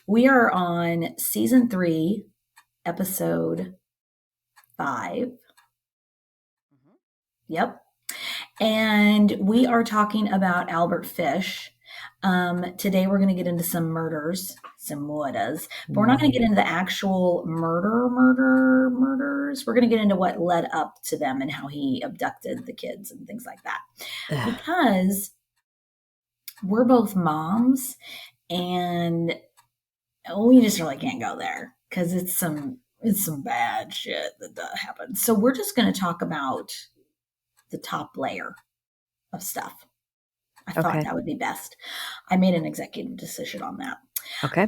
We are on season 3, episode 5. Yep. And we are talking about Albert Fish. Today we're going to get into some murders, but we're not going to get into the actual murders. We're going to get into what led up to them and how he abducted the kids and things like that. Because we're both moms and we just really can't go there because it's some bad shit that happens. So we're just going to talk about the top layer of stuff. I thought that would be best. I made an executive decision on that. Okay.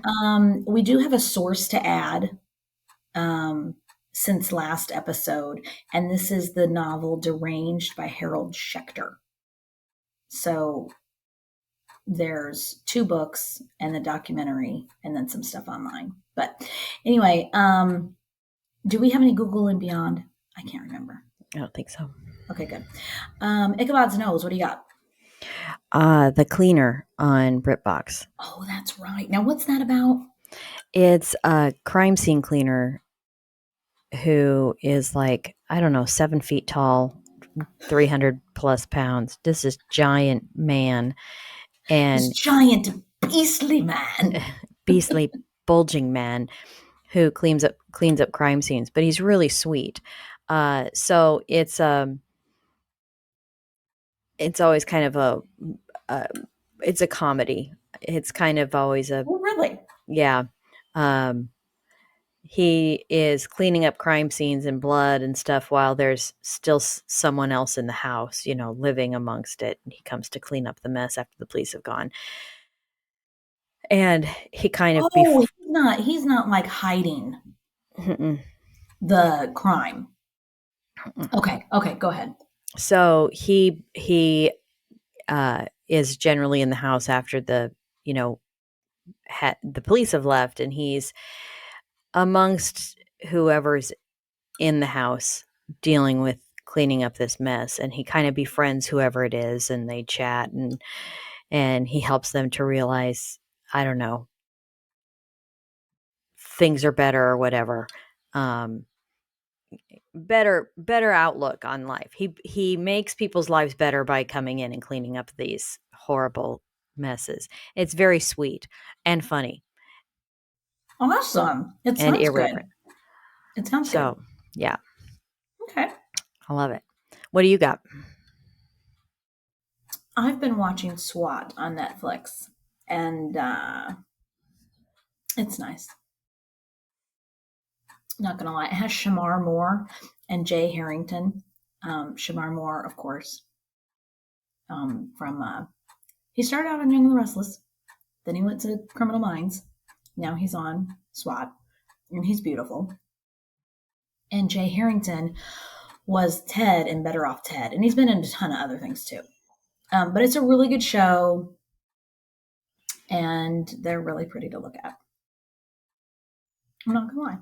We do have a source to add since last episode, and this is the novel Deranged by Harold Schechter. So there's 2 books and the documentary and then some stuff online. But anyway, do we have any Google and Beyond? I can't remember. I don't think so. Okay, good. Ichabod's Nose, what do you got? The Cleaner on BritBox. Oh, that's right. Now, what's that about? It's a crime scene cleaner who is 7 feet tall, 300 plus pounds. This is giant man. And this giant, beastly man. Beastly, bulging man who cleans up crime scenes, but he's really sweet. So it's always kind of it's a comedy. It's kind of always a... Oh, really? Yeah. He is cleaning up crime scenes and blood and stuff while there's still someone else in the house, living amongst it. And he comes to clean up the mess after the police have gone. And he kind of... he's not like hiding the crime. Okay, go ahead. So he is generally in the house after the police have left, and he's amongst whoever's in the house dealing with cleaning up this mess, and he kind of befriends whoever it is, and they chat, and he helps them to realize, I don't know, things are better or whatever. Better outlook on life. He makes people's lives better by coming in and cleaning up these horrible messes. It's very sweet and funny. Awesome. It sounds irreverent. Good. It sounds good. So, yeah. Okay. I love it. What do you got? I've been watching SWAT on Netflix, and it's nice. Not gonna lie, it has Shamar Moore and Jay Harrington. Shamar Moore, of course, from he started out on Young and the Restless, then he went to Criminal Minds. Now he's on SWAT, and he's beautiful. And Jay Harrington was Ted in Better Off Ted, and he's been in a ton of other things too. But it's a really good show, and they're really pretty to look at. I'm not gonna lie.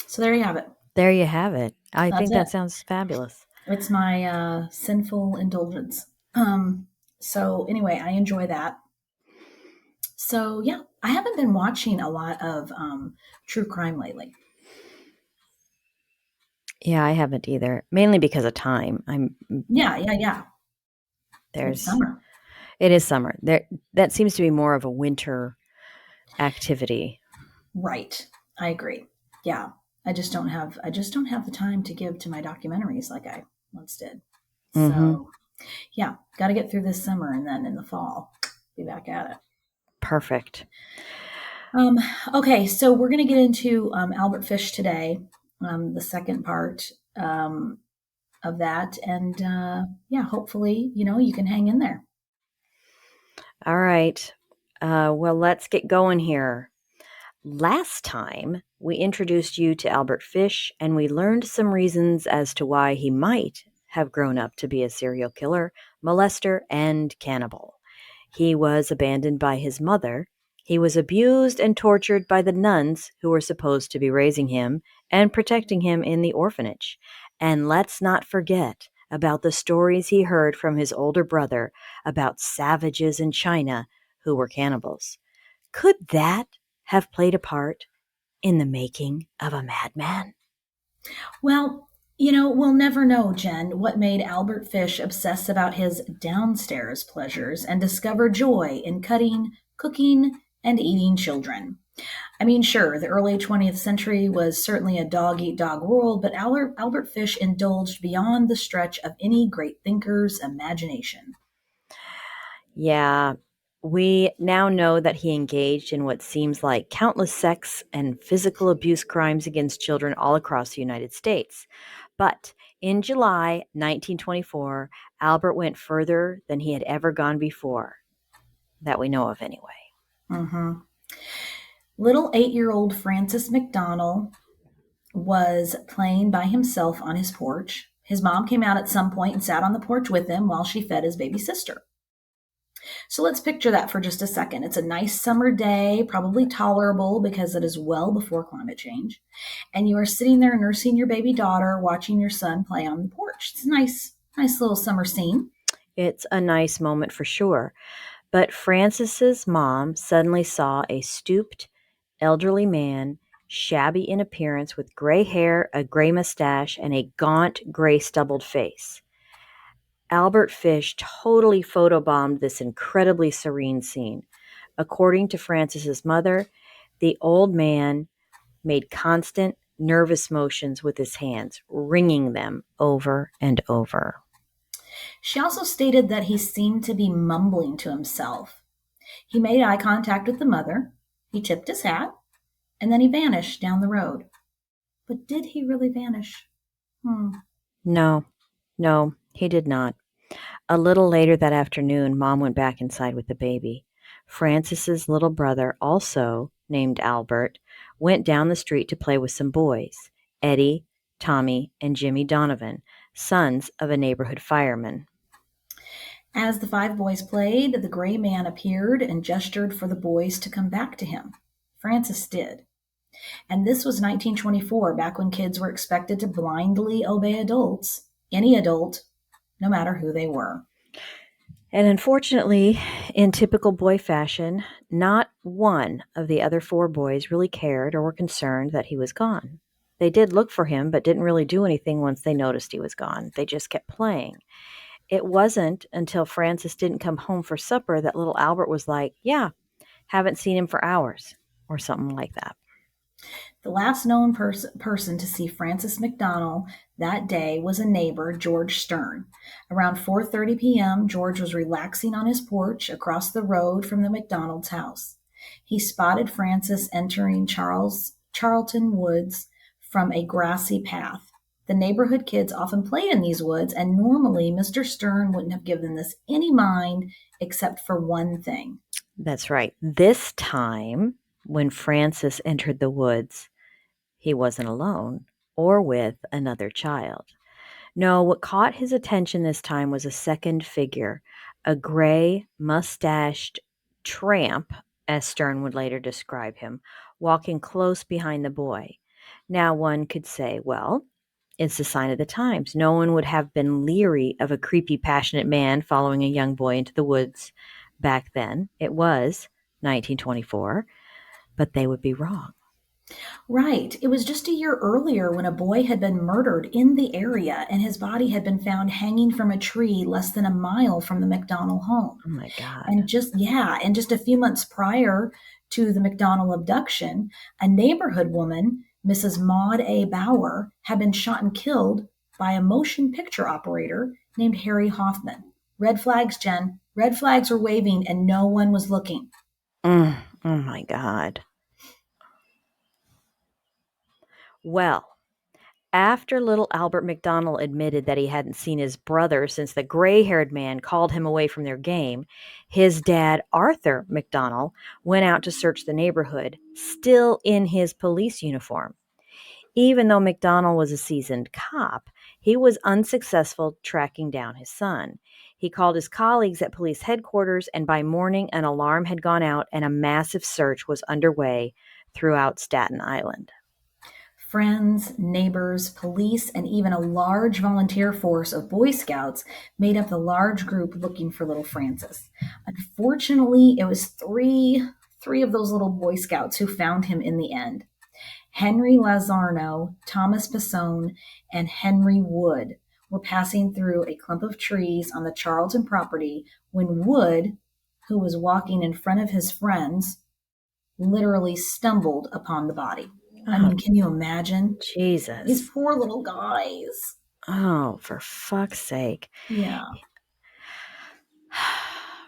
So there you have it. There you have it. I think that sounds fabulous. It's my sinful indulgence. So anyway, I enjoy that. So yeah, I haven't been watching a lot of true crime lately. Yeah, I haven't either. Mainly because of time. Yeah. There's it's summer. It is summer. That seems to be more of a winter activity. Right. I agree. Yeah. I just don't have the time to give to my documentaries like I once did. So yeah, got to get through this summer, and then in the fall, be back at it. Perfect. Okay, so we're going to get into Albert Fish today, the second part of that, and hopefully, you can hang in there. All right. Well, let's get going here. Last time, we introduced you to Albert Fish, and we learned some reasons as to why he might have grown up to be a serial killer, molester, and cannibal. He was abandoned by his mother. He was abused and tortured by the nuns who were supposed to be raising him and protecting him in the orphanage. And let's not forget about the stories he heard from his older brother about savages in China who were cannibals. Could that have played a part in the making of a madman? Well, we'll never know, Jen, what made Albert Fish obsess about his downstairs pleasures and discover joy in cutting, cooking, and eating children. I mean, sure, the early 20th century was certainly a dog eat dog world, but Albert Fish indulged beyond the stretch of any great thinker's imagination. Yeah, we now know that he engaged in what seems like countless sex and physical abuse crimes against children all across the United States. But in July 1924, Albert went further than he had ever gone before, that we know of anyway. Hmm. Little 8-year-old Francis McDonnell was playing by himself on his porch. His mom came out at some point and sat on the porch with him while she fed his baby sister. So let's picture that for just a second. It's a nice summer day, probably tolerable because it is well before climate change. And you are sitting there nursing your baby daughter, watching your son play on the porch. It's a nice little summer scene. It's a nice moment for sure. But Francis's mom suddenly saw a stooped, elderly man, shabby in appearance with gray hair, a gray mustache, and a gaunt, gray stubbled face. Albert Fish totally photobombed this incredibly serene scene. According to Francis's mother, the old man made constant, nervous motions with his hands, wringing them over and over. She also stated that he seemed to be mumbling to himself. He made eye contact with the mother, he tipped his hat, and then he vanished down the road. But did he really vanish? No, no, he did not. A little later that afternoon, Mom went back inside with the baby. Francis's little brother, also named Albert, went down the street to play with some boys, Eddie, Tommy, and Jimmy Donovan, sons of a neighborhood fireman. As the 5 boys played, the gray man appeared and gestured for the boys to come back to him. Francis did. And this was 1924, back when kids were expected to blindly obey adults, any adult, no matter who they were. And unfortunately, in typical boy fashion, not one of the other 4 boys really cared or were concerned that he was gone. They did look for him, but didn't really do anything once they noticed he was gone. They just kept playing. It wasn't until Francis didn't come home for supper that little Albert was like, yeah, haven't seen him for hours, or something like that. The last known person to see Francis McDonnell that day was a neighbor, George Stern. Around 4:30 p.m., George was relaxing on his porch across the road from the McDonald's house. He spotted Francis entering Charlton Woods from a grassy path. The neighborhood kids often played in these woods, and normally Mr. Stern wouldn't have given this any mind except for one thing. That's right. This time, when Francis entered the woods, he wasn't alone or with another child. No, what caught his attention this time was a second figure, a gray, mustached tramp, as Stern would later describe him, walking close behind the boy. Now, one could say, well, it's a sign of the times. No one would have been leery of a creepy, passionate man following a young boy into the woods back then. It was 1924, but they would be wrong. Right. It was just a year earlier when a boy had been murdered in the area and his body had been found hanging from a tree less than a mile from the McDonnell home. Oh my God. And just a few months prior to the McDonnell abduction, a neighborhood woman, Mrs. Maud A. Bauer, had been shot and killed by a motion picture operator named Harry Hoffman. Red flags, Jen. Red flags were waving and no one was looking. Oh my God. Well, after little Albert McDonnell admitted that he hadn't seen his brother since the gray-haired man called him away from their game, his dad, Arthur McDonnell, went out to search the neighborhood, still in his police uniform. Even though McDonnell was a seasoned cop, he was unsuccessful tracking down his son. He called his colleagues at police headquarters, and by morning, an alarm had gone out and a massive search was underway throughout Staten Island. Friends, neighbors, police, and even a large volunteer force of Boy Scouts made up the large group looking for little Francis. Unfortunately, it was three three of those little Boy Scouts who found him in the end. Henry Lazarno, Thomas Pisone, and Henry Wood were passing through a clump of trees on the Charlton property when Wood, who was walking in front of his friends, literally stumbled upon the body. I mean, can you imagine? Jesus. These poor little guys. Oh, for fuck's sake. Yeah.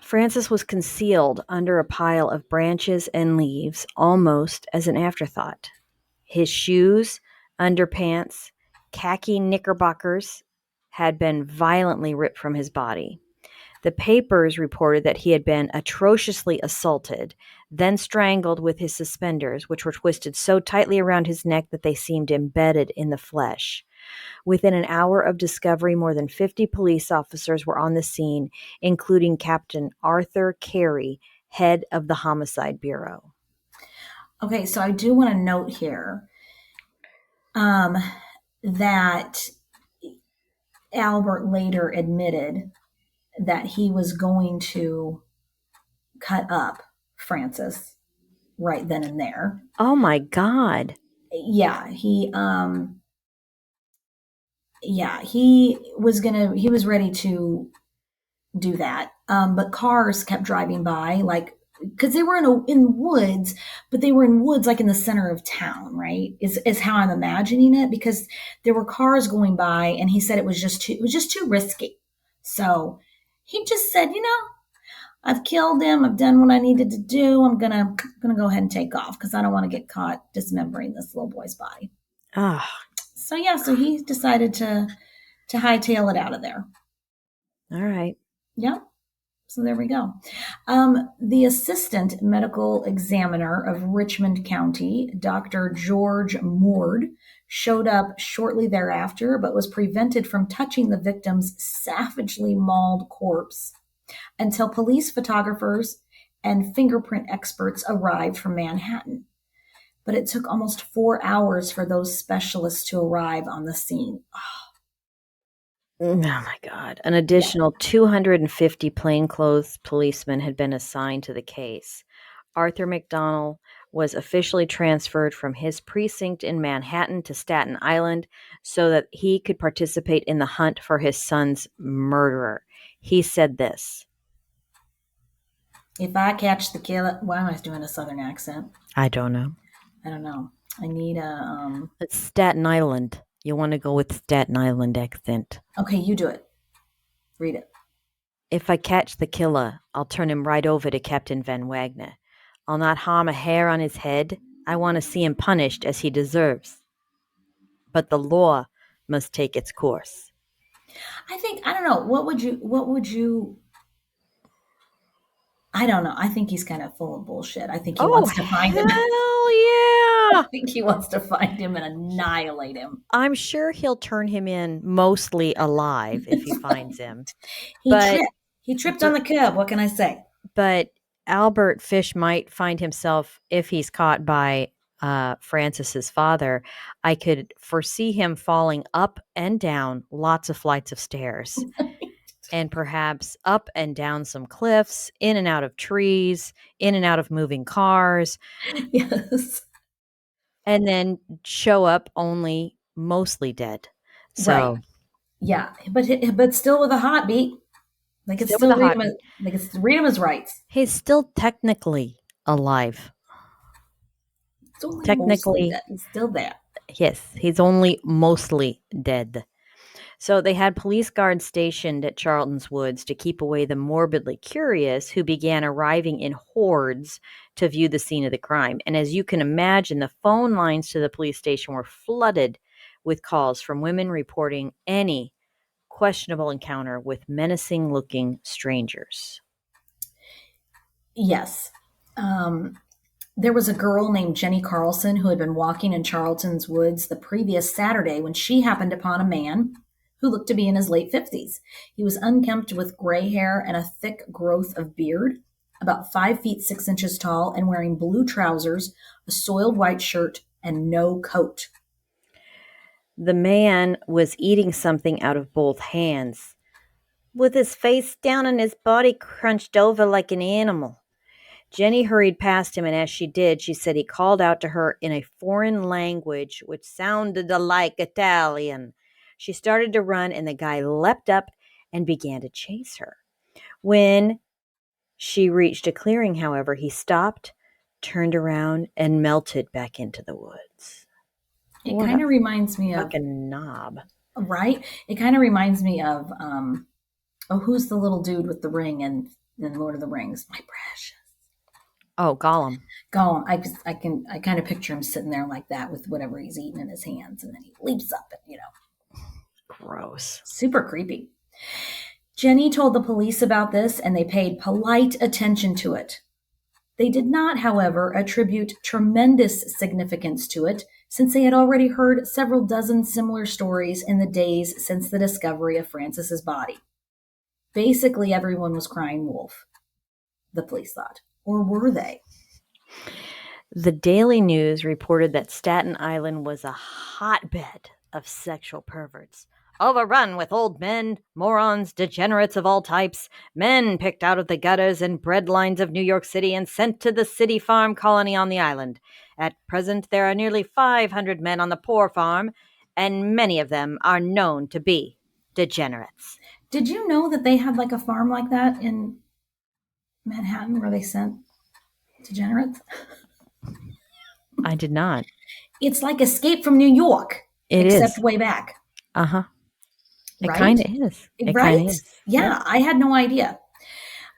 Francis was concealed under a pile of branches and leaves almost as an afterthought. His shoes, underpants, khaki knickerbockers had been violently ripped from his body. The papers reported that he had been atrociously assaulted, then strangled with his suspenders, which were twisted so tightly around his neck that they seemed embedded in the flesh. Within an hour of discovery, more than 50 police officers were on the scene, including Captain Arthur Carey, head of the Homicide Bureau. Okay, so I do want to note here that Albert later admitted that he was going to cut up Francis right then and there. Oh my God. Yeah, he was ready to do that. But cars kept driving by, like, because they were in woods, but they were in woods like in the center of town, right? Is how I'm imagining it, because there were cars going by, and he said it was just too risky. So he just said, I've killed him. I've done what I needed to do. I'm gonna go ahead and take off because I don't want to get caught dismembering this little boy's body. Ah. So he decided to hightail it out of there. All right. Yeah. So there we go. The assistant medical examiner of Richmond County, Dr. George Mord, showed up shortly thereafter, but was prevented from touching the victim's savagely mauled corpse until police photographers and fingerprint experts arrived from Manhattan. But it took almost 4 hours for those specialists to arrive on the scene. Oh my God. An additional 250 plainclothes policemen had been assigned to the case. Arthur McDonnell was officially transferred from his precinct in Manhattan to Staten Island so that he could participate in the hunt for his son's murderer. He said this: "If I catch the killer..." Why am I doing a Southern accent? I don't know. I need a... It's Staten Island. You want to go with Staten Island accent. Okay, you do it. Read it. "If I catch the killer, I'll turn him right over to Captain Van Wagner. I'll not harm a hair on his head. I want to see him punished as he deserves. But the law must take its course." I don't know. What would you... I don't know. I think he's kind of full of bullshit. I think he wants to find him. Hell yeah! I think he wants to find him and annihilate him. I'm sure he'll turn him in mostly alive if he finds him. He tripped on the curb. What can I say? But Albert Fish might find himself, if he's caught by Francis's father, I could foresee him falling up and down lots of flights of stairs. And perhaps up and down some cliffs, in and out of trees, in and out of moving cars. Yes. And then show up only mostly dead. So, right. Yeah, but still with a heartbeat. They could still read him as rights. He's still technically alive. It's only technically dead. He's still there. Yes, he's only mostly dead. So they had police guards stationed at Charlton's Woods to keep away the morbidly curious who began arriving in hordes to view the scene of the crime. And as you can imagine, the phone lines to the police station were flooded with calls from women reporting any questionable encounter with menacing-looking strangers. Yes. There was a girl named Jenny Carlson who had been walking in Charlton's Woods the previous Saturday when she happened upon a man who looked to be in his late 50s. He was unkempt with gray hair and a thick growth of beard, about 5 feet 6 inches tall, and wearing blue trousers, a soiled white shirt, and no coat. The man was eating something out of both hands, with his face down and his body crunched over like an animal. Jenny hurried past him, and as she did, she said he called out to her in a foreign language which sounded like Italian. She started to run, and the guy leapt up and began to chase her. When she reached a clearing, however, he stopped, turned around, and melted back into the woods. It What kind a of reminds me of, fucking knob. right? It kind of reminds me of, who's the little dude with the ring in Lord of the Rings? My precious. Oh, Gollum. Gollum. I kind of picture him sitting there like that with whatever he's eating in his hands, and then he leaps up and, Gross. super creepy. Jenny told the police about this, and they paid polite attention to it. They did not, however, attribute tremendous significance to it, since they had already heard several dozen similar stories in the days since the discovery of Francis's body. Basically, everyone was crying wolf, the police thought. Or were they? The Daily News reported that Staten Island was a hotbed of sexual perverts. Overrun with old men, morons, degenerates of all types, men picked out of the gutters and bread lines of New York City and sent to the city farm colony on the island. At present, there are nearly 500 men on the poor farm, and many of them are known to be degenerates. Did you know that they had like a farm like that in Manhattan where they sent degenerates? I did not. It's like Escape from New York, It except is. way back. Uh-huh. It Right? kind of is. It Right? kind of is. Yeah, Yep. I had no idea.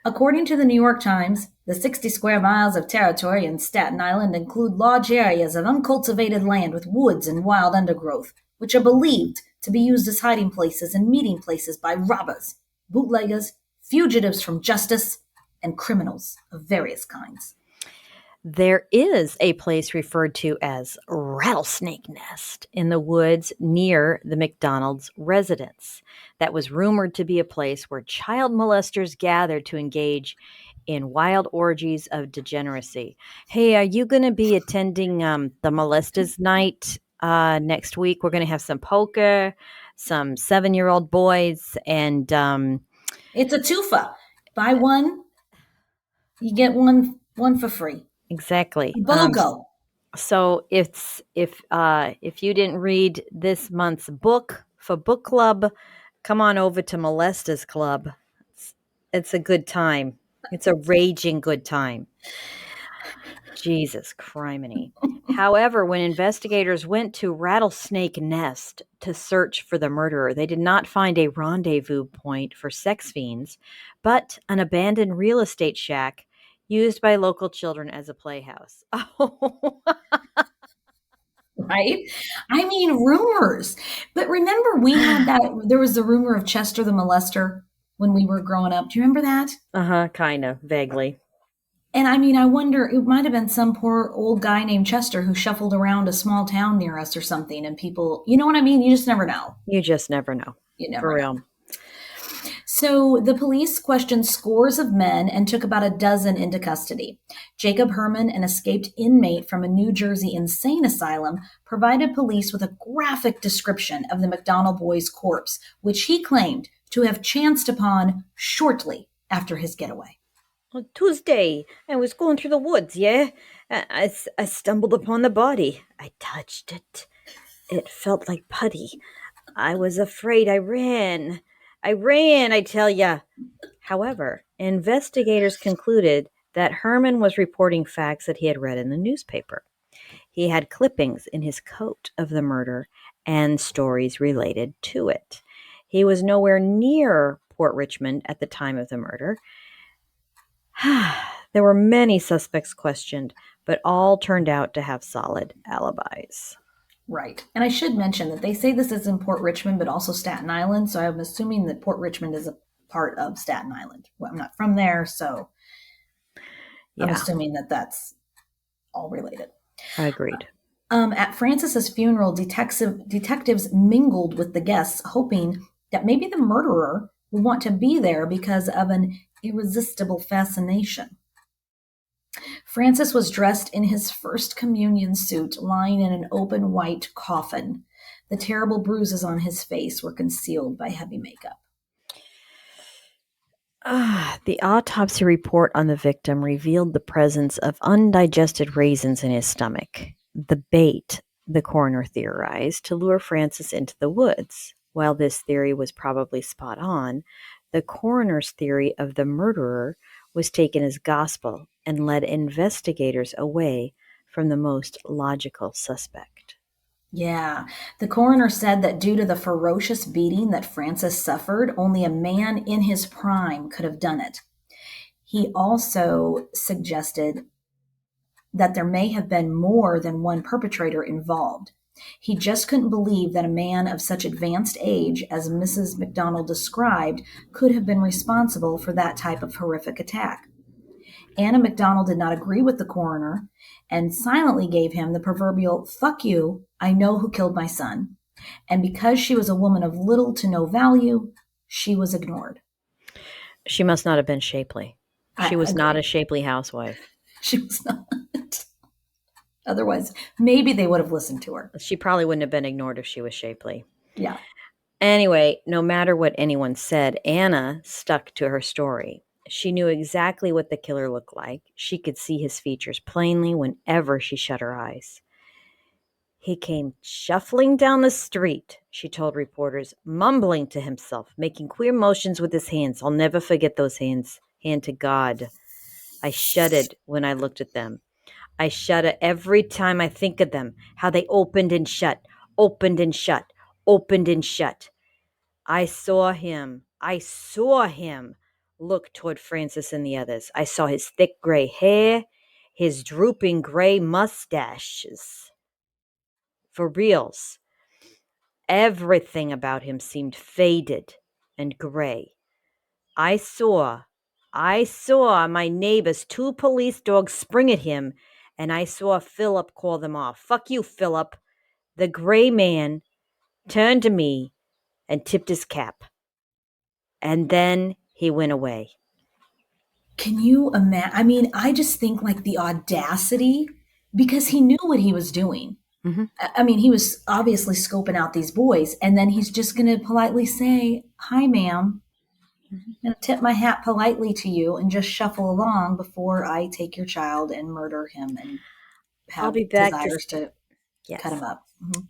According to the New York Times, the 60 square miles of territory in Staten Island include large areas of uncultivated land with woods and wild undergrowth, which are believed to be used as hiding places and meeting places by robbers, bootleggers, fugitives from justice, and criminals of various kinds. There is a place referred to as Rattlesnake Nest in the woods near the McDonald's residence that was rumored to be a place where child molesters gathered to engage in wild orgies of degeneracy. Hey, are you going to be attending the molesters night next week? We're going to have some poker, some 7-year-old boys, and It's a twofer. Buy one, you get one for free. exactly. BOGO. So if you didn't read this month's book for book club, come on over to Molesta's Club. It's a good time. It's a raging good time. Jesus criminy. However, when investigators went to Rattlesnake Nest to search for the murderer, they did not find a rendezvous point for sex fiends, but an abandoned real estate shack used by local children as a playhouse. Oh, Right? I mean, rumors. But remember, we had that, there was the rumor of Chester the molester when we were growing up. Do you remember that? uh-huh, kind of, vaguely. And I mean, I wonder, it might have been some poor old guy named Chester who shuffled around a small town near us or something. And people, you know what I mean? You just never know. You just never know. You For never know. real. So the police questioned scores of men and took about a dozen into custody. Jacob Herman, an escaped inmate from a New Jersey insane asylum, provided police with a graphic description of the McDonnell boy's corpse, which he claimed to have chanced upon shortly after his getaway. On Tuesday, I was going through the woods, yeah? I stumbled upon the body. I touched it. It felt like putty. I was afraid. I ran, I tell ya. However, investigators concluded that Herman was reporting facts that he had read in the newspaper. He had clippings in his coat of the murder and stories related to it. He was nowhere near Port Richmond at the time of the murder. There were many suspects questioned, but all turned out to have solid alibis. Right. And I should mention that they say this is in Port Richmond, but also Staten Island. So I'm assuming that Port Richmond is a part of Staten Island. Well, I'm not from there, so I'm Yeah, assuming that that's all related. I agreed. At Francis's funeral, detectives mingled with the guests, hoping that maybe the murderer would want to be there because of an irresistible fascination. Francis was dressed in his first communion suit, lying in an open white coffin. The terrible bruises on his face were concealed by heavy makeup. The autopsy report on the victim revealed the presence of undigested raisins in his stomach, the bait, the coroner theorized, to lure Francis into the woods. While this theory was probably spot on, the coroner's theory of the murderer was taken as gospel and led investigators away from the most logical suspect. Yeah. The coroner said that due to the ferocious beating that Francis suffered, only a man in his prime could have done it. He also suggested that there may have been more than one perpetrator involved. He just couldn't believe that a man of such advanced age as Mrs. McDonnell described could have been responsible for that type of horrific attack. Anna McDonnell did not agree with the coroner and silently gave him the proverbial, "Fuck you, I know who killed my son." And because she was a woman of little to no value, she was ignored. She must not have been shapely. She I was not a agree. shapely housewife. She was not. Otherwise, maybe they would have listened to her. She probably wouldn't have been ignored if she was shapely. Yeah. Anyway, no matter what anyone said, Anna stuck to her story. She knew exactly what the killer looked like. She could see his features plainly whenever she shut her eyes. He came shuffling down the street, she told reporters, mumbling to himself, making queer motions with his hands. I'll never forget those hands. Hand to God. I shuddered when I looked at them. I shudder every time I think of them, how they opened and shut, opened and shut, opened and shut. I saw him look toward Francis and the others. I saw his thick gray hair, his drooping gray mustaches. For reals, everything about him seemed faded and gray. I saw my neighbor's 2 police dogs spring at him, and I saw Philip call them off. Fuck you, Philip. The gray man turned to me and tipped his cap. And then he went away. Can you imagine? I mean, I just think like the audacity because he knew what he was doing. Mm-hmm. I mean, he was obviously scoping out these boys, and then he's just going to politely say, "Hi, ma'am. I'm going to tip my hat politely to you and just shuffle along before I take your child and murder him and I'll have be back to desires to cut yes. him up." Mm-hmm.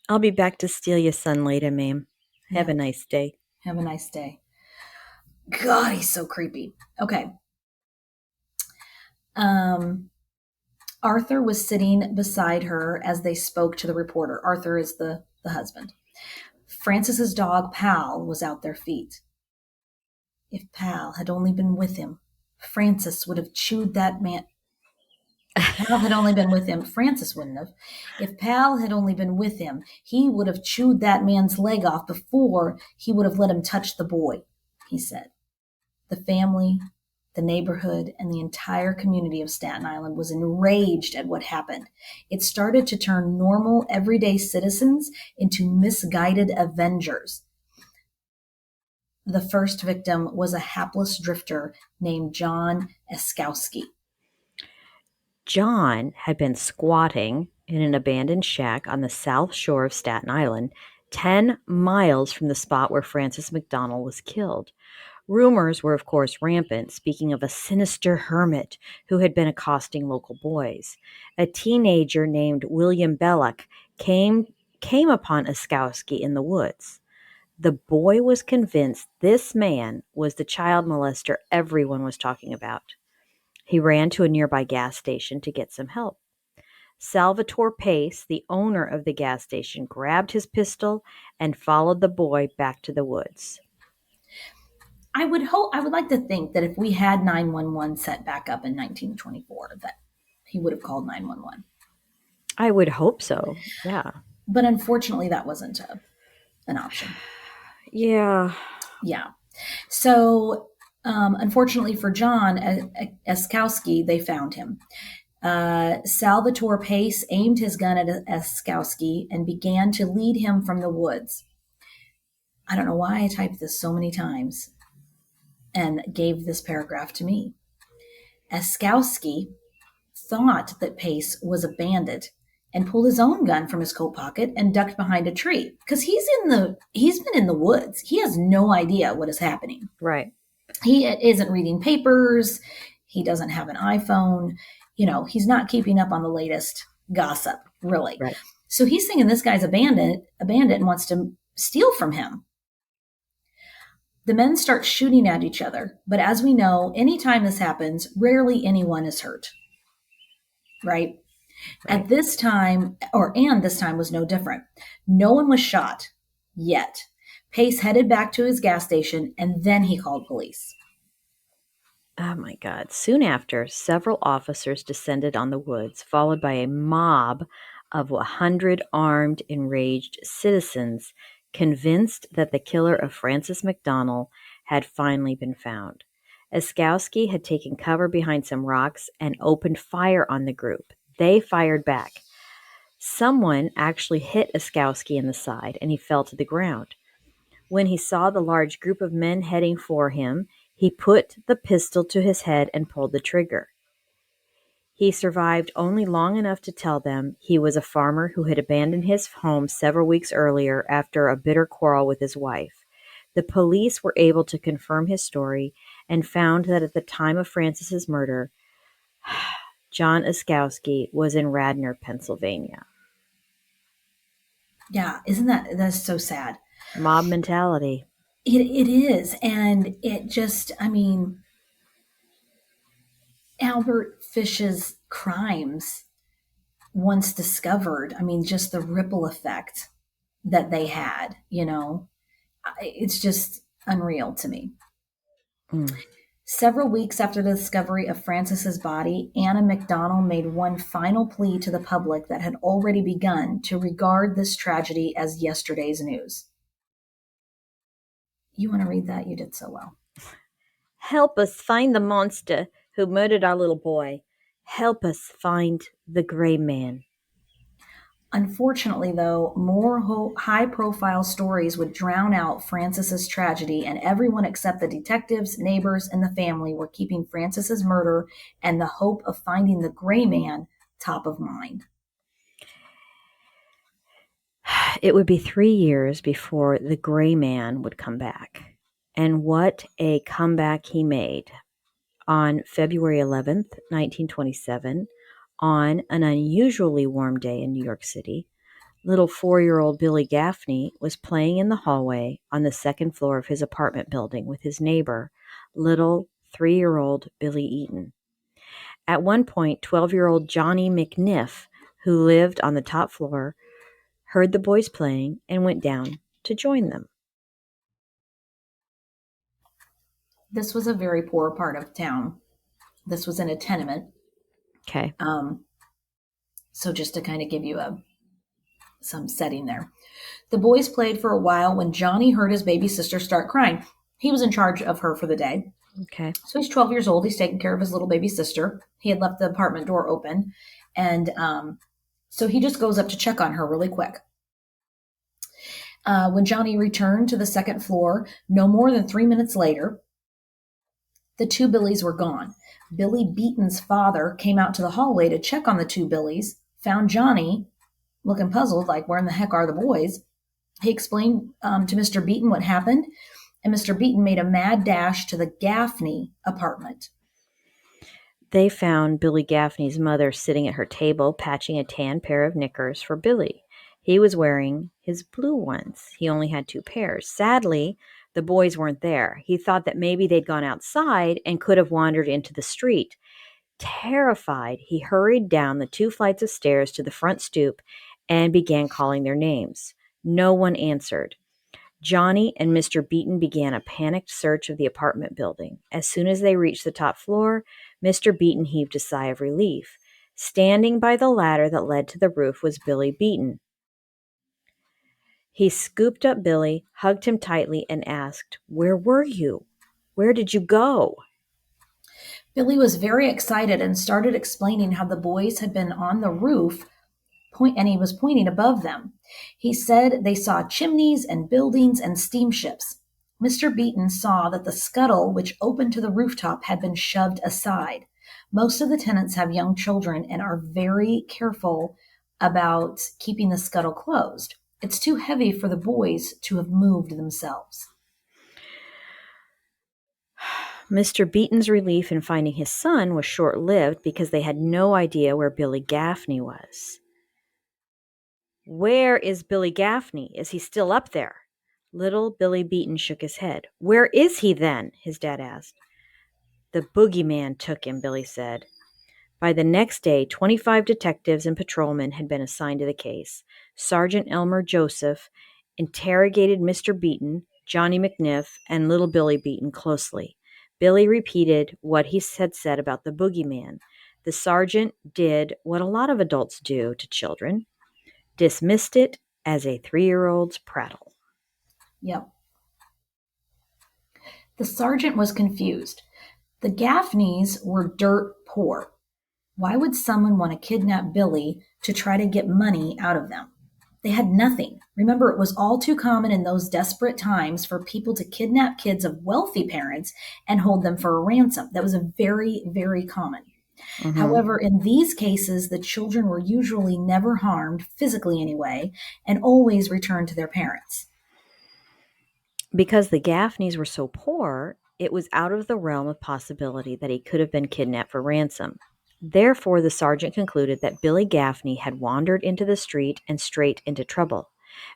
I'll be back to steal your son later, ma'am. Have Yeah. a nice day. Have a nice day. God, he's so creepy. Okay. Arthur was sitting beside her as they spoke to the reporter. Arthur is the husband. Francis's dog, Pal, was at their feet. If Pal had only been with him, Francis would have chewed that man. Pal had only been with him. Francis wouldn't have. If Pal had only been with him, he would have chewed that man's leg off before he would have let him touch the boy, he said. The family, the neighborhood, and the entire community of Staten Island was enraged at what happened. It started to turn normal, everyday citizens into misguided avengers. The first victim was a hapless drifter named John Eskowski. John had been squatting in an abandoned shack on the south shore of Staten Island, 10 miles from the spot where Francis McDonnell was killed. Rumors were, of course, rampant, speaking of a sinister hermit who had been accosting local boys. A teenager named William Belloc came upon Eskowski in the woods. The boy was convinced this man was the child molester everyone was talking about. He ran to a nearby gas station to get some help. Salvatore Pace, the owner of the gas station, grabbed his pistol and followed the boy back to the woods. I would like to think that if we had 911 set back up in 1924, that he would have called 911. I would hope so. Yeah. But unfortunately, that wasn't an option. Yeah. Yeah. So, unfortunately for John Eskowski, they found him. Salvatore Pace aimed his gun at Eskowski and began to lead him from the woods. I don't know why I typed this so many times and gave this paragraph to me. Eskowski thought that Pace was a bandit and pulled his own gun from his coat pocket and ducked behind a tree because he's been in the woods. He has no idea what is happening. Right. He isn't reading papers. He doesn't have an iPhone. He's not keeping up on the latest gossip, really. Right. So he's thinking this guy's a bandit and wants to steal from him. The men start shooting at each other, but as we know, anytime this happens, rarely anyone is hurt. Right? Right. This time was no different. No one was shot yet. Pace headed back to his gas station and then he called police. Oh my God. Soon after, several officers descended on the woods, followed by a mob of 100 armed, enraged citizens, convinced that the killer of Francis McDonnell had finally been found. Oskowski had taken cover behind some rocks and opened fire on the group. They fired back. Someone actually hit Oskowski in the side, and he fell to the ground. When he saw the large group of men heading for him, he put the pistol to his head and pulled the trigger. He survived only long enough to tell them he was a farmer who had abandoned his home several weeks earlier after a bitter quarrel with his wife. The police were able to confirm his story and found that at the time of Francis's murder, John Oskowski was in Radnor, Pennsylvania. Yeah, that's so sad. Mob mentality. It is. And it just, Albert Fish's crimes, once discovered, just the ripple effect that they had, it's just unreal to me. Mm. Several weeks after the discovery of Francis's body, Anna McDonnell made one final plea to the public that had already begun to regard this tragedy as yesterday's news. You want to read that? You did so well. Help us find the monster who murdered our little boy. Help us find the gray man. Unfortunately, though, more high-profile stories would drown out Francis's tragedy, and everyone except the detectives, neighbors, and the family were keeping Francis's murder and the hope of finding the gray man top of mind. It would be 3 years before the gray man would come back. And what a comeback he made. On February 11th, 1927, on an unusually warm day in New York City, little 4-year-old Billy Gaffney was playing in the hallway on the second floor of his apartment building with his neighbor, little 3-year-old Billy Eaton. At one point, 12-year-old Johnny McNiff, who lived on the top floor, heard the boys playing and went down to join them. This was a very poor part of town. This was in a tenement. Okay. So just to kind of give you some setting there. The boys played for a while when Johnny heard his baby sister start crying. He was in charge of her for the day. Okay. So he's 12 years old. He's taking care of his little baby sister. He had left the apartment door open. And so he just goes up to check on her really quick. When Johnny returned to the second floor, no more than 3 minutes later, the two Billies were gone. Billy Beaton's father came out to the hallway to check on the two Billies, found Johnny looking puzzled, like, where in the heck are the boys? He explained to Mr. Beaton what happened, and Mr. Beaton made a mad dash to the Gaffney apartment. They found Billy Gaffney's mother sitting at her table, patching a tan pair of knickers for Billy. He was wearing his blue ones. He only had 2 pairs. Sadly, the boys weren't there. He thought that maybe they'd gone outside and could have wandered into the street. Terrified, he hurried down the 2 flights of stairs to the front stoop and began calling their names. No one answered. Johnny and Mr. Beaton began a panicked search of the apartment building. As soon as they reached the top floor, Mr. Beaton heaved a sigh of relief. Standing by the ladder that led to the roof was Billy Beaton. He scooped up Billy, hugged him tightly, and asked, "Where were you? Where did you go?" Billy was very excited and started explaining how the boys had been on the roof, and he was pointing above them. He said they saw chimneys and buildings and steamships. Mr. Beaton saw that the scuttle, which opened to the rooftop, had been shoved aside. Most of the tenants have young children and are very careful about keeping the scuttle closed. It's too heavy for the boys to have moved themselves. Mr. Beaton's relief in finding his son was short-lived because they had no idea where Billy Gaffney was. Where is Billy Gaffney? Is he still up there? Little Billy Beaton shook his head. Where is he then? His dad asked. The boogeyman took him, Billy said. By the next day, 25 detectives and patrolmen had been assigned to the case. Sergeant Elmer Joseph interrogated Mr. Beaton, Johnny McNiff, and little Billy Beaton closely. Billy repeated what he had said about the boogeyman. The sergeant did what a lot of adults do to children, dismissed it as a 3-year-old's prattle. Yep. The sergeant was confused. The Gaffneys were dirt poor. Why would someone want to kidnap Billy to try to get money out of them? They had nothing. Remember, it was all too common in those desperate times for people to kidnap kids of wealthy parents and hold them for a ransom. That was a very, very common. Mm-hmm. However, in these cases, the children were usually never harmed, physically anyway, and always returned to their parents. Because the Gaffneys were so poor, it was out of the realm of possibility that he could have been kidnapped for ransom. Therefore, the sergeant concluded that Billy Gaffney had wandered into the street and straight into trouble.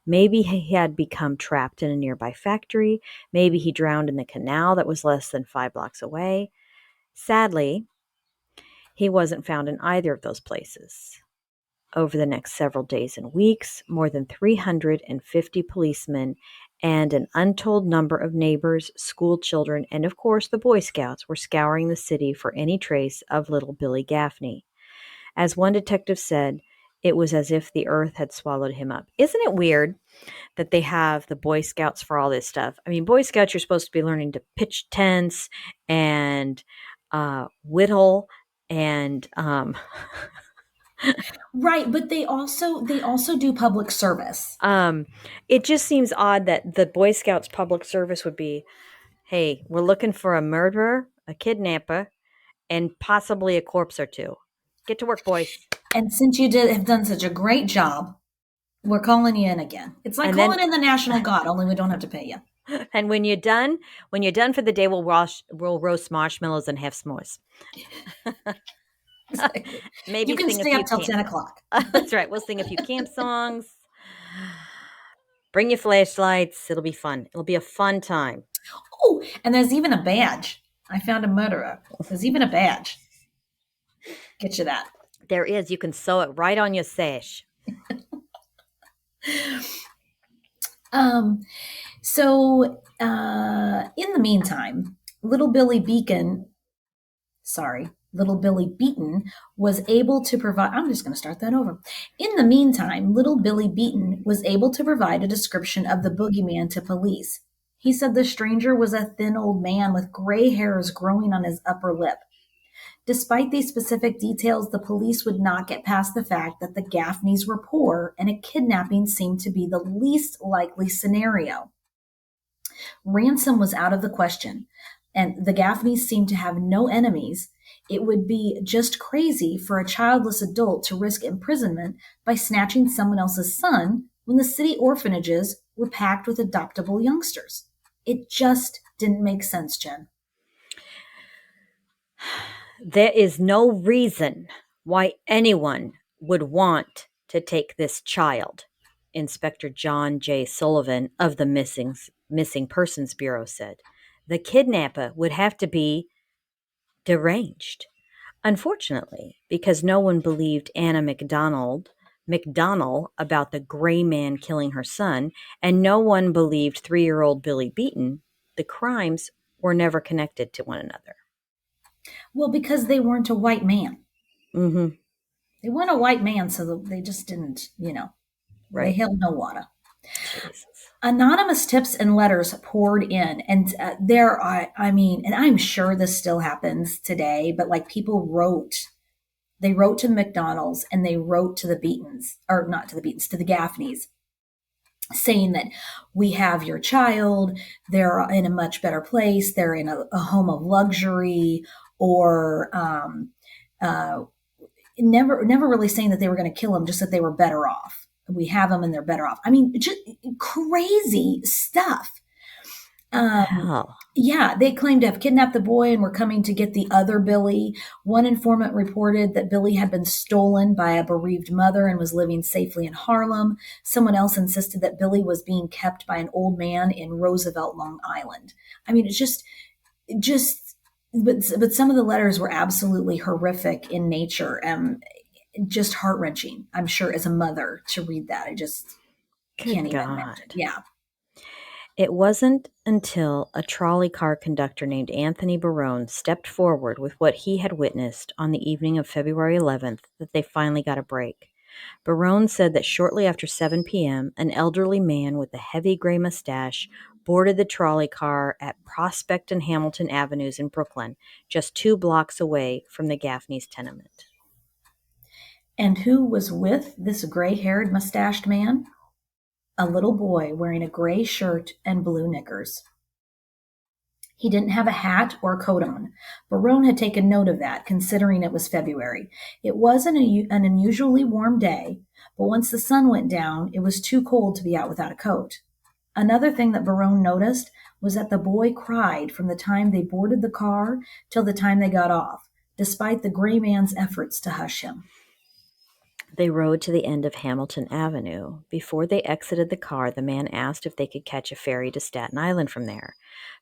Maybe he had become trapped in a nearby factory. Maybe he drowned in the canal that was less than 5 blocks away. Sadly, he wasn't found in either of those places. Over the next several days and weeks, more than 350 policemen and an untold number of neighbors, school children, and of course the Boy Scouts were scouring the city for any trace of little Billy Gaffney. As one detective said, it was as if the earth had swallowed him up. Isn't it weird that they have the Boy Scouts for all this stuff? I mean, Boy Scouts, you're supposed to be learning to pitch tents and whittle and Right, but they also do public service. It just seems odd that the Boy Scouts public service would be, hey, we're looking for a murderer, a kidnapper, and possibly a corpse or two. Get to work, boys. And since you have done such a great job, we're calling you in again. It's like calling in the National Guard, only we don't have to pay you. And when you're done for the day, we'll roast marshmallows and have s'mores. Exactly. Maybe you can stay up till 10 o'clock. That's right. We'll sing a few camp songs. Bring your flashlights. It'll be fun. It'll be a fun time. Oh, and there's even a badge. I found a murderer. There's even a badge. Get you that. There is. You can sew it right on your sash. So in the meantime, little Billy Beaton was able to provide, I'm just going to start that over. In the meantime, little Billy Beaton was able to provide a description of the boogeyman to police. He said the stranger was a thin old man with gray hairs growing on his upper lip. Despite these specific details, the police would not get past the fact that the Gaffneys were poor and a kidnapping seemed to be the least likely scenario. Ransom was out of the question, and the Gaffneys seemed to have no enemies. It would be just crazy for a childless adult to risk imprisonment by snatching someone else's son when the city orphanages were packed with adoptable youngsters. It just didn't make sense, Jen. There is no reason why anyone would want to take this child, Inspector John J. Sullivan of the Missing Persons Bureau said. The kidnapper would have to be deranged. Unfortunately, because no one believed Anna McDonnell about the gray man killing her son, and no one believed 3-year-old Billy Beaton, the crimes were never connected to one another. Well, because they weren't a white man. Mm-hmm. They weren't a white man, so they just didn't, Right. They held no water. Jesus. Anonymous tips and letters poured in, and and I'm sure this still happens today, but like people they wrote to the McDonnells and they wrote to the Beatons, or not to the Beatons, to the Gaffneys, saying that we have your child, they're in a much better place, they're in a home of luxury, or never really saying that they were going to kill them, just that they were better off. We have them and they're better off. I mean, just crazy stuff. What the Um, hell? yeah, they claimed to have kidnapped the boy and were coming to get the other Billy. One informant reported that Billy had been stolen by a bereaved mother and was living safely in Harlem. Someone else insisted that Billy was being kept by an old man in Roosevelt, Long Island. I mean, it's just, but some of the letters were absolutely horrific in nature, just heart wrenching. I'm sure as a mother to read that, I just can't Good even imagine. God. Yeah. It wasn't until a trolley car conductor named Anthony Barone stepped forward with what he had witnessed on the evening of February 11th that they finally got a break. Barone said that shortly after 7 p.m., an elderly man with a heavy gray mustache boarded the trolley car at Prospect and Hamilton Avenues in Brooklyn, just 2 blocks away from the Gaffney's tenement. And who was with this gray haired, mustached man? A little boy wearing a gray shirt and blue knickers. He didn't have a hat or a coat on. Barone had taken note of that, considering it was February. It was an unusually warm day, but once the sun went down, it was too cold to be out without a coat. Another thing that Barone noticed was that the boy cried from the time they boarded the car till the time they got off, despite the gray man's efforts to hush him. They rode to the end of Hamilton Avenue. Before they exited the car, the man asked if they could catch a ferry to Staten Island from there.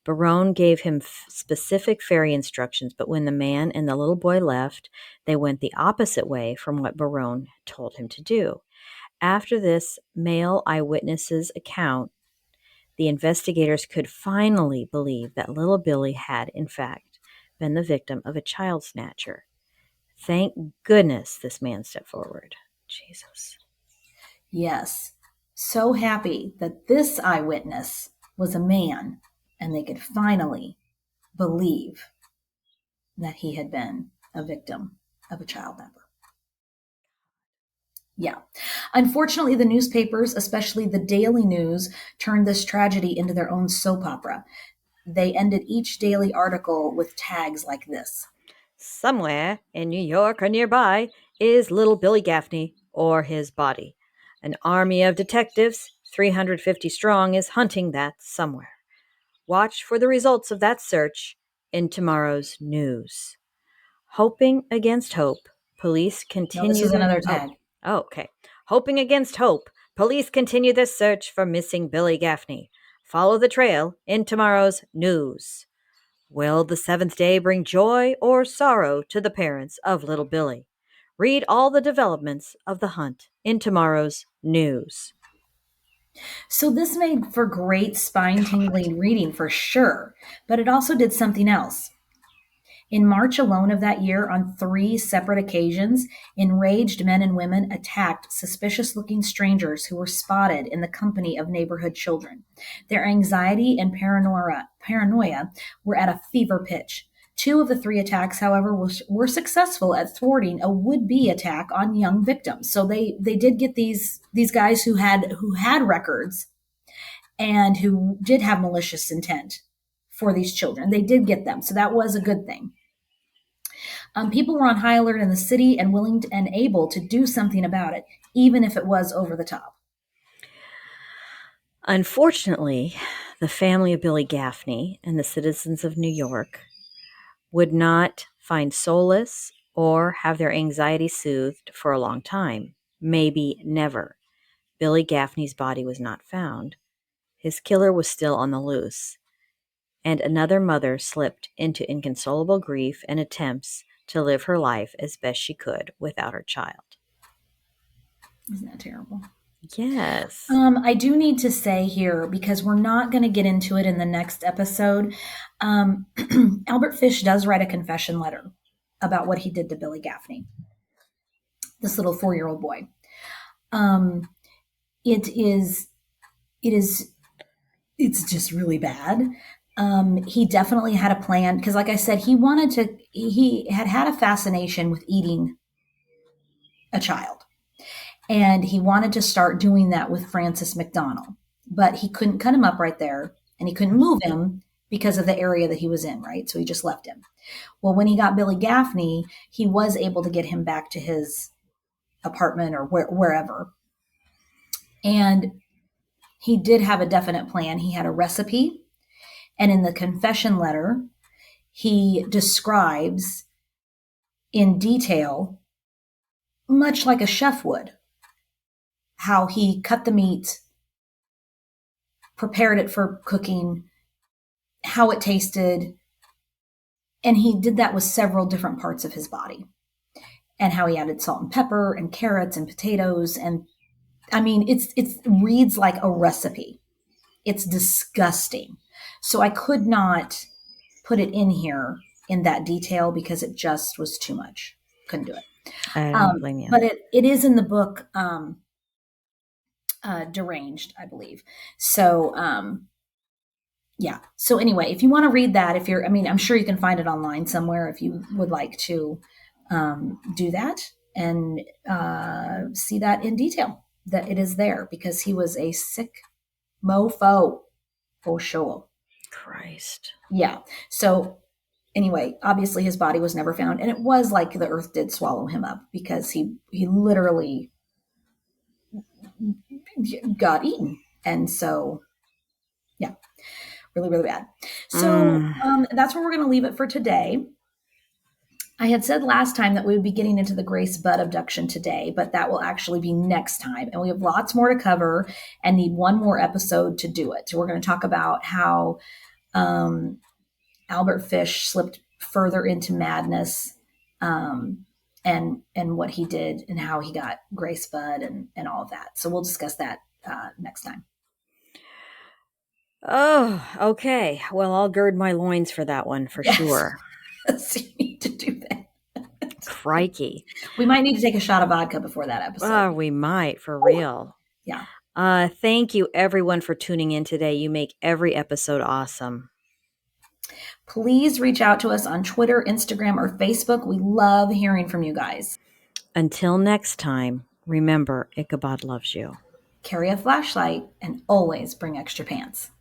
Barone gave him specific ferry instructions, but when the man and the little boy left, they went the opposite way from what Barone told him to do. After this male eyewitness's account, the investigators could finally believe that little Billy had, in fact, been the victim of a child snatcher. Thank goodness this man stepped forward. Jesus. Yes, so happy that this eyewitness was a man and they could finally believe that he had been a victim of a child kidnapper. Yeah. Unfortunately, the newspapers, especially the Daily News, turned this tragedy into their own soap opera. They ended each daily article with tags like this. Somewhere in New York or nearby is little Billy Gaffney or his body. An army of detectives, 350 strong, is hunting that somewhere. Watch for the results of that search in tomorrow's news. Hoping against hope, police No, this continue is the another tag. okay. Hoping against hope, police continue the search for missing Billy Gaffney. Follow the trail in tomorrow's news. Will the 7th day bring joy or sorrow to the parents of little Billy? Read all the developments of the hunt in tomorrow's news. So this made for great spine tingling reading for sure, but it also did something else. In March alone of that year, on 3 separate occasions, enraged men and women attacked suspicious looking strangers who were spotted in the company of neighborhood children. Their anxiety and paranoia were at a fever pitch. 2 of the 3 attacks, however, were successful at thwarting a would-be attack on young victims. So they did get these guys who had records and who did have malicious intent for these children. They did get them, so that was a good thing. People were on high alert in the city and willing and able to do something about it, even if it was over the top. Unfortunately, the family of Billy Gaffney and the citizens of New York would not find solace or have their anxiety soothed for a long time, maybe never. Billy Gaffney's body was not found. His killer was still on the loose, and another mother slipped into inconsolable grief and attempts to live her life as best she could without her child. Isn't that terrible? Yes. I do need to say here, because we're not going to get into it in the next episode, Albert Fish does write a confession letter about what he did to Billy Gaffney, this little 4-year-old boy. Um, it is, it's just really bad. He definitely had a plan because, like I said, he had a fascination with eating a child. And he wanted to start doing that with Francis McDonnell, but he couldn't cut him up right there and he couldn't move him because of the area that he was in, right? So he just left him. Well, when he got Billy Gaffney, he was able to get him back to his apartment or wherever. And he did have a definite plan. He had a recipe And in the confession letter, he describes in detail, much like a chef would, how he cut the meat, prepared it for cooking, how it tasted. And he did that with several different parts of his body, and how he added salt and pepper and carrots and potatoes. And I mean, it reads like a recipe. It's disgusting. So I could not put it in here in that detail because it just was too much. Couldn't do it. I don't blame you. But it is in the book, Deranged, I believe. So, yeah. So anyway, if you want to read that, I'm sure you can find it online somewhere if you would like to do that and see that in detail, that it is there, because he was a sick mofo for sure. Christ. Yeah. So anyway, obviously his body was never found, and it was like the earth did swallow him up, because he literally got eaten. And so, yeah, really, really bad. So that's where we're going to leave it for today. I had said last time that we would be getting into the Grace Budd abduction today, but that will actually be next time. And we have lots more to cover and need one more episode to do it. So we're going to talk about how Albert Fish slipped further into madness, and what he did and how he got Grace Budd and all of that. So we'll discuss that next time. Oh, okay. Well, I'll gird my loins for that one for sure. So you need to do that. Crikey. We might need to take a shot of vodka before that episode. Oh, we might, for real. Yeah. Thank you, everyone, for tuning in today. You make every episode awesome. Please reach out to us on Twitter, Instagram, or Facebook. We love hearing from you guys. Until next time, remember, Ichabod loves you. Carry a flashlight and always bring extra pants.